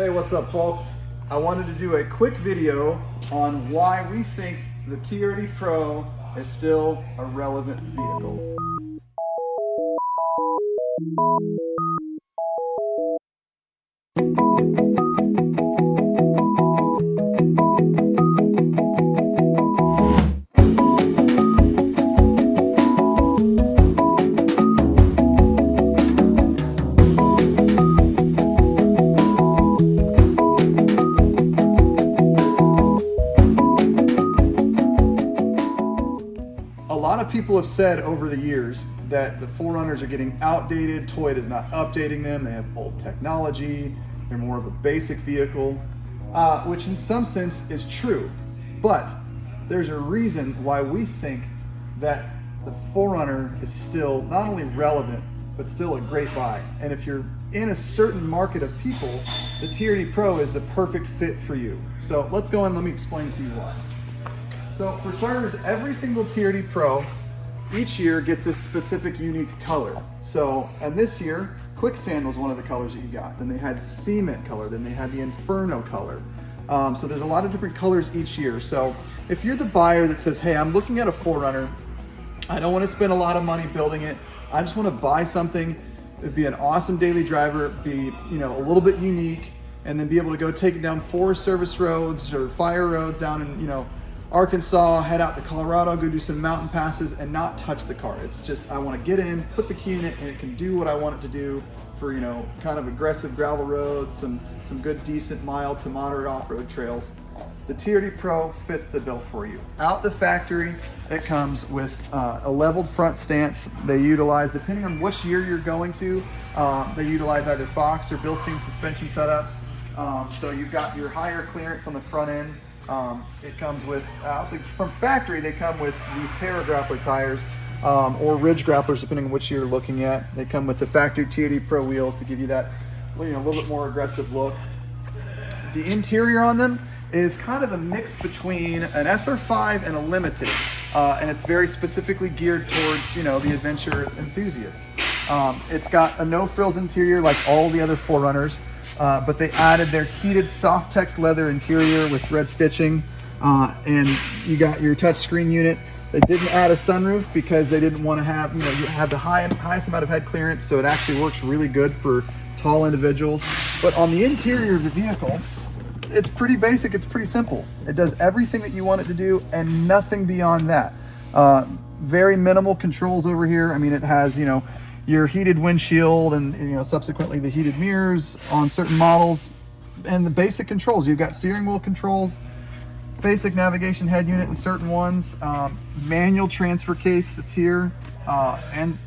Hey, what's up folks? I wanted to do a quick video on why we think the TRD Pro is still a relevant vehicle. A lot of people have said over the years that the 4Runners are getting outdated, Toyota's not updating them, they have old technology, they're more of a basic vehicle, which in some sense is true. But there's a reason why we think that the 4Runner is still not only relevant, but still a great buy. And if you're in a certain market of people, the TRD Pro is the perfect fit for you. So let's go and let me explain to you why. So for starters, every single TRD Pro each year gets a specific unique color. So, and this year, Quicksand was one of the colors that you got. Then they had Cement color, then they had the Inferno color. So there's a lot of different colors each year. So if you're the buyer that says, hey, I'm looking at a 4Runner, I don't want to spend a lot of money building it, I just want to buy something, it'd be an awesome daily driver, be a little bit unique, and then be able to go take it down forest service roads or fire roads down in Arkansas, head out to Colorado, go do some mountain passes and not touch the car. It's just, I want to get in, put the key in it, and it can do what I want it to do for, kind of aggressive gravel roads, some good, decent, mild to moderate off-road trails. The TRD Pro fits the bill for you. Out the factory, it comes with a leveled front stance. They utilize, depending on which year you're going to, they utilize either Fox or Bilstein suspension setups. So you've got your higher clearance on the front end. It comes with, from factory, they come with these Terra Grappler tires or Ridge Grapplers, depending on which you're looking at. They come with the factory TRD Pro wheels to give you that a little bit more aggressive look. The interior on them is kind of a mix between an SR5 and a Limited, and it's very specifically geared towards the adventure enthusiast. It's got a no-frills interior like all the other 4Runners. But they added their heated Softex leather interior with red stitching, and you got your touchscreen unit. They didn't add a sunroof because they didn't want to have, you have the highest amount of head clearance, so it actually works really good for tall individuals. But on the interior of the vehicle, it's pretty basic, it's pretty simple. It does everything that you want it to do and nothing beyond that. Very minimal controls over here. I mean, it has, your heated windshield and subsequently the heated mirrors on certain models, and the basic controls. You've got steering wheel controls, basic navigation head unit in certain ones, manual transfer case that's here, and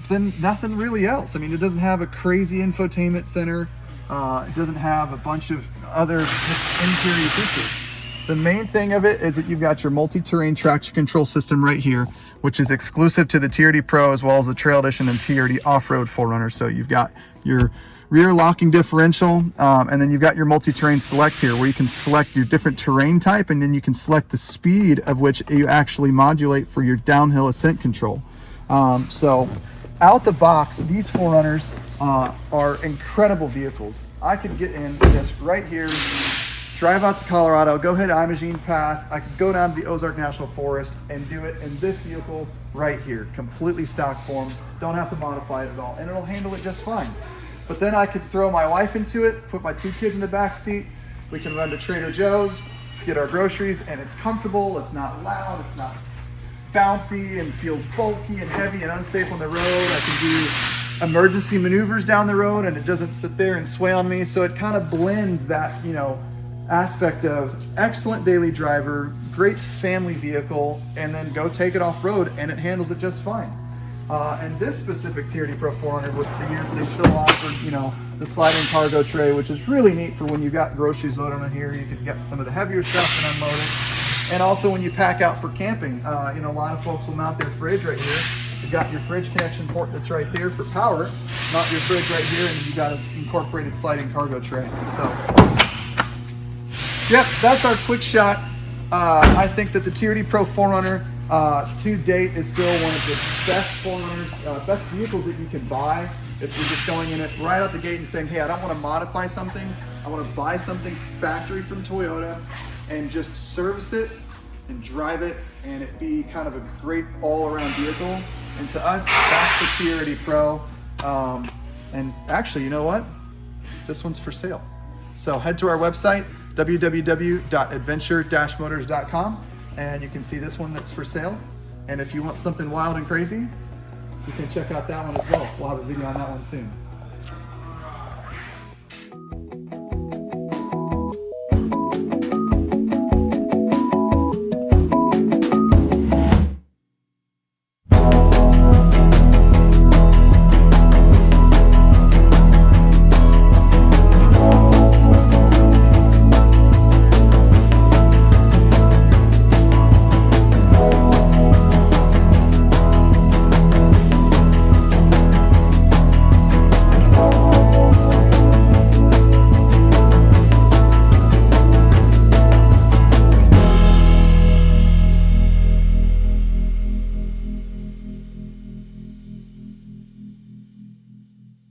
then nothing really else. I mean, it doesn't have a crazy infotainment center. It doesn't have a bunch of other interior features. The main thing of it is that you've got your multi-terrain traction control system right here, which is exclusive to the TRD Pro as well as the Trail Edition and TRD Off-Road 4Runner. So you've got your rear locking differential, and then you've got your multi-terrain select here where you can select your different terrain type, and then you can select the speed of which you actually modulate for your downhill ascent control. So out the box, these 4Runners are incredible vehicles. I could get in just right here, drive out to Colorado, go hit Imogene Pass. I could go down to the Ozark National Forest and do it in this vehicle right here, completely stock form. Don't have to modify it at all, and it'll handle it just fine. But then I could throw my wife into it, put my 2 kids in the back seat. We can run to Trader Joe's, get our groceries, and it's comfortable. It's not loud. It's not bouncy and feels bulky and heavy and unsafe on the road. I can do emergency maneuvers down the road, and it doesn't sit there and sway on me. So it kind of blends that, aspect of excellent daily driver, great family vehicle, and then go take it off road and it handles it just fine. And this specific TRD Pro 400 was the year they still offered, the sliding cargo tray, which is really neat for when you got groceries loaded on here. You can get some of the heavier stuff and unload it. And also when you pack out for camping, a lot of folks will mount their fridge right here. You've got your fridge connection port that's right there for power, mount your fridge right here, and you got an incorporated sliding cargo tray. So. Yep, that's our quick shot. I think that the TRD Pro 4Runner to date is still one of the best 4Runners, best vehicles that you can buy. if you're just going in it right out the gate and saying, hey, I don't want to modify something, I want to buy something factory from Toyota and just service it and drive it and it be kind of a great all-around vehicle. And to us, that's the TRD Pro. And actually, you know what? This one's for sale. So head to our website, www.adventure-motors.com, and you can see this one that's for sale. And if you want something wild and crazy, you can check out that one as well. We'll have a video on that one soon.